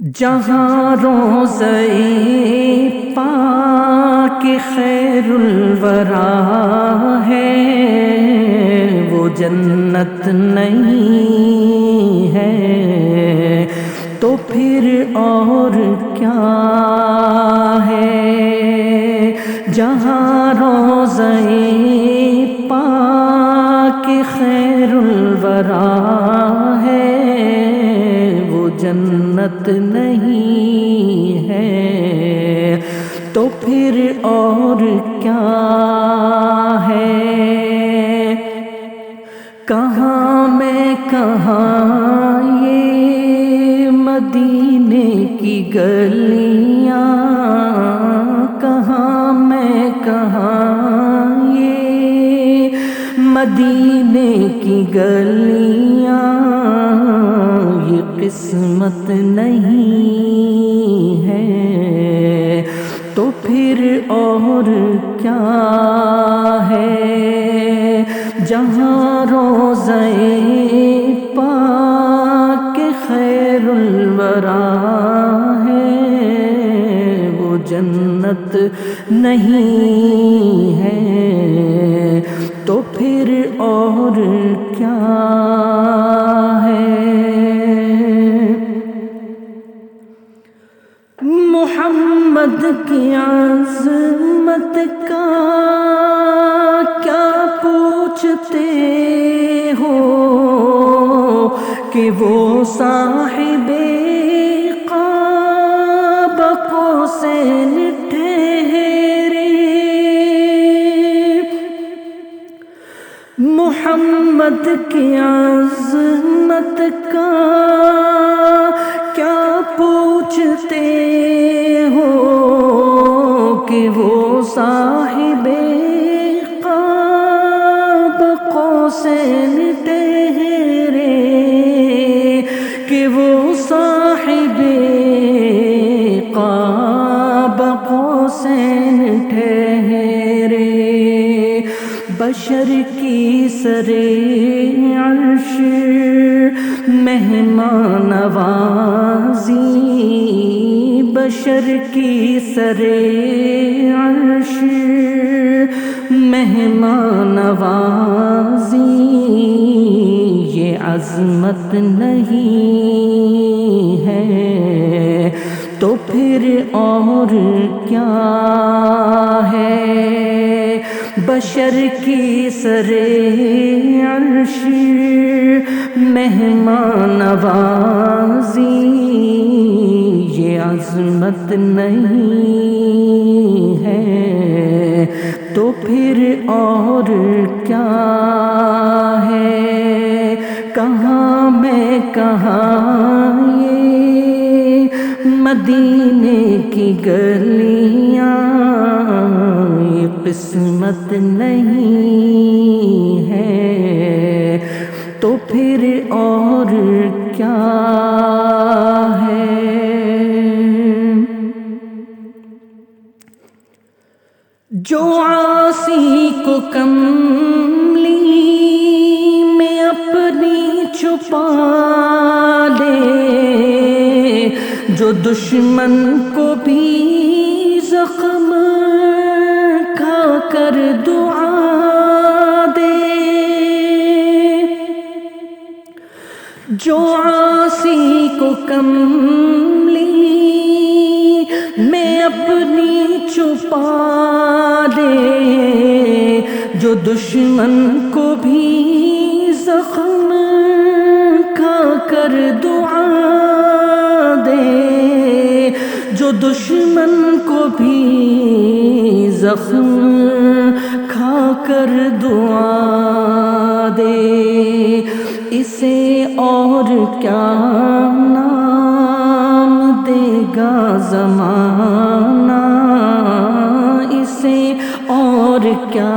جہاں روضہ پاک خیر الورا ہے وہ جنت نہیں ہے تو پھر اور کیا ہے۔ جہاں روضہ پاک خیر الورا ہے وہ جنت نہیں ہے تو پھر اور کیا ہے۔ کہاں میں کہاں یہ مدینے کی گلیاں، کہاں میں کہاں یہ مدینے کی گلیاں، یہ قسمت نہیں ہے تو پھر اور کیا ہے۔ جہاں روضہ پاک خیر الورا ہے وہ جنت نہیں ہے تو پھر اور کیا ہے۔ محمد کی عظمت کا کیا پوچھتے ہو کہ وہ صاحب قاب قوسین ٹھہرے۔ محمد کی عظمت کا کیا پوچھتے ہو کہ وہ صاحب قاب قوسین ٹھہرے، کہ وہ صاحب قاب قوسین ٹھہرے۔ بشر کی سرے عرش مہمان نوازی، بشر کی سرے عرش مہمان نوازی، یہ عظمت نہیں ہے تو پھر اور کیا ہے۔ بشر کی سرے عرش مہمان نوازی، یہ عظمت نہیں ہے تو پھر اور کیا ہے۔ کہاں میں کہاں یہ مدینے کی گلیاں، یہ قسمت نہیں ہے تو پھر اور کیا ہے۔ جو عاصی کو کملی میں اپنی چھپا لے، جو دشمن کو بھی زخم کھا کر دعا دے، جو عاصی کو کملی میں اپنی چھپا دے، جو دشمن کو بھی زخم کھا کر دعا دے، جو دشمن کو بھی زخم کھا کر دعا دے، اسے اور کیا نام دے گا زمانہ، اسے اور کیا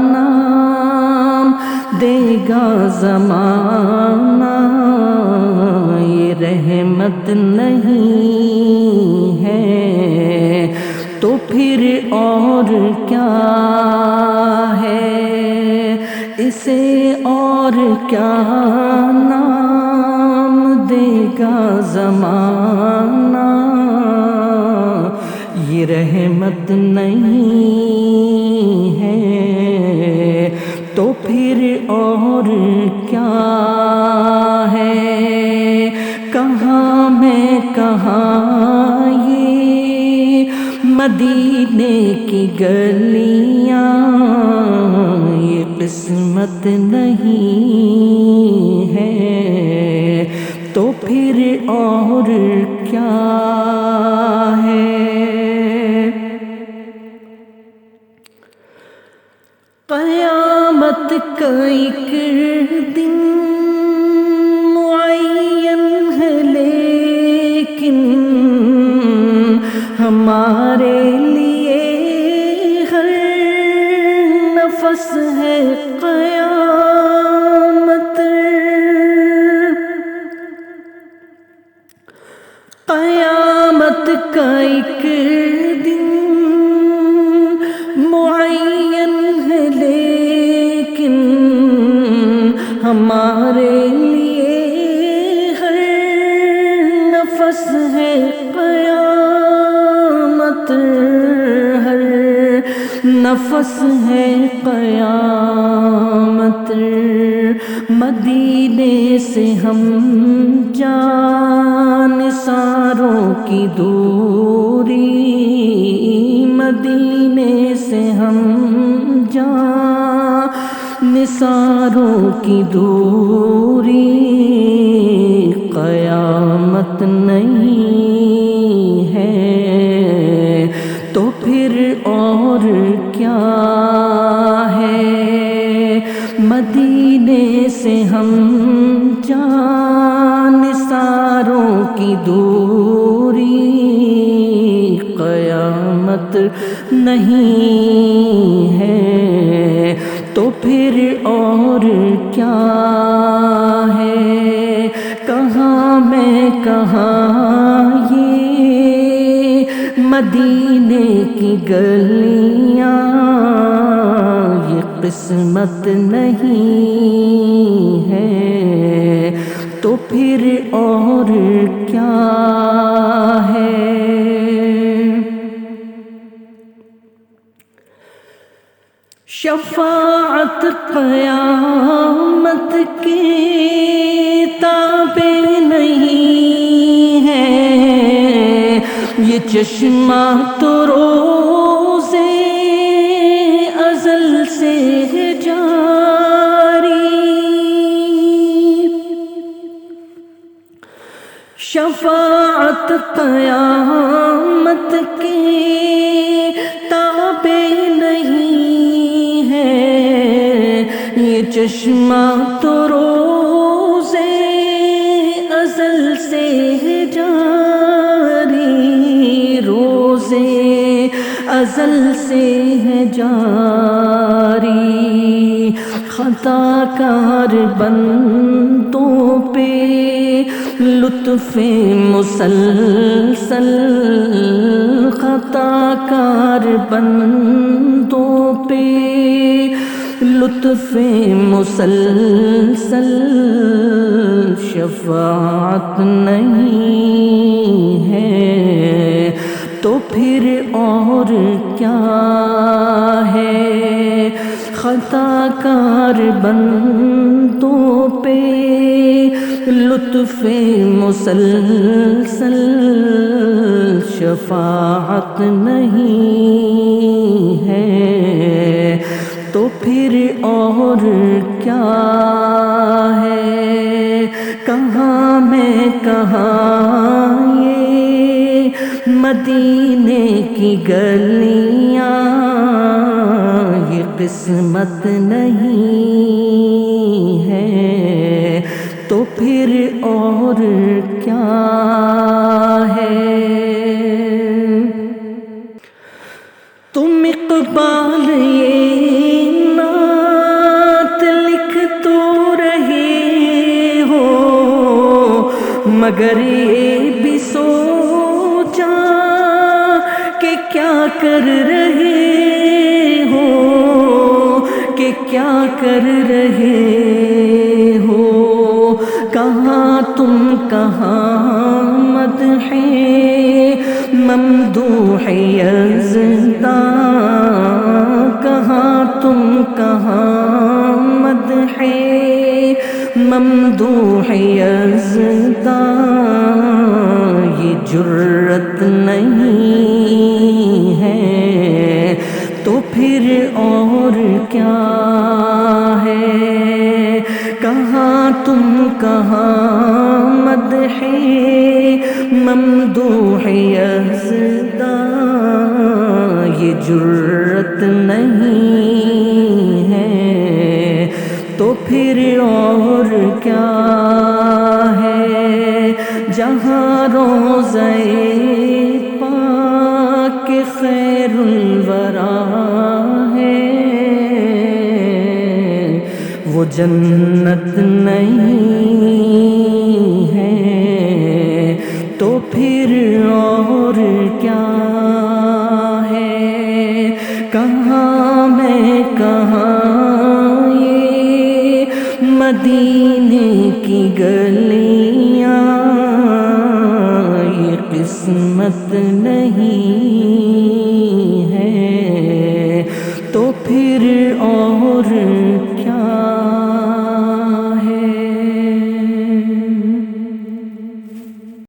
نام دے گا زمانہ، یہ رحمت نہیں ہے تو پھر اور کیا ہے۔ اسے اور کیا نام دے گا زمانہ یہ رحمت نہیں ہے تو پھر اور کیا ہے؟ کہاں میں کہاں یہ مدینے کی گلیاں یہ قسمت نہیں ہے تو پھر اور کیا ہے؟ قیامت کا ایک دن معین ہے لیکن ہمارے لیے ہر نفس ہے قیامت۔ قیامت کا ایک دن معین ہے لیکن ہمارے لیے ہر نفس ہے قیامت، ہر نفس ہے قیامت۔ مدینے سے ہم جانثاروں کی دوری، مدینے سے ہم جانثاروں کی دوری، قیامت نہیں ہے تو پھر اور کیا ہے؟ مدینے سے ہم جانثاروں کی دوری، قیامت نہیں ہے تو پھر اور کیا ہے؟ کہاں میں کہاں یہ مدینے کی گلیاں یہ قسمت نہیں ہے تو پھر اور کیا ہے؟ شفاعت قیامت کے تابع نہیں ہے، یہ چشمہ تو روزے ازل سے ہے جاری۔ شفاعت قیامت کے تابع نہیں ہے، یہ چشمہ تو روزے ازل سے ہے جاری، روزے ازل سے ہے جاری۔ خطا کار بندوں پہ لطف مسلسل، خطا کار بندوں پہ لطف مسلسل، شفاعت نہیں ہے تو پھر اور کیا ہے؟ خطا کار بندوں پہ لطف مسلسل، شفاعت نہیں ہے تو پھر اور کیا ہے؟ کہاں میں کہاں یہ مدینے کی گلیاں یہ قسمت نہیں ہے تو پھر اور کیا ہے؟ تم اقبال یہ نعت لکھ تو رہے ہو مگر یہ بھی سوچا کہ کیا کر رہے ہو، کہ کیا کر رہے ہو؟ کہاں تم کہاں مدح ممدوح یزداں، کہاں تم کہاں مدح ممدوح یزداں، یہ جرت نہیں ہے تو پھر اور کیا ہے؟ کہاں تم کہاں مدح ممدوح یزداں، یہ جرت نہیں ہے تو پھر اور کیا ہے؟ جہاں روضہ پاک خیر الورا ہے، وہ جنت نہیں ہے تو پھر اور کیا ہے؟ کہاں میں کہاں یہ مدینے کی گلیاں، یہ قسمت نہیں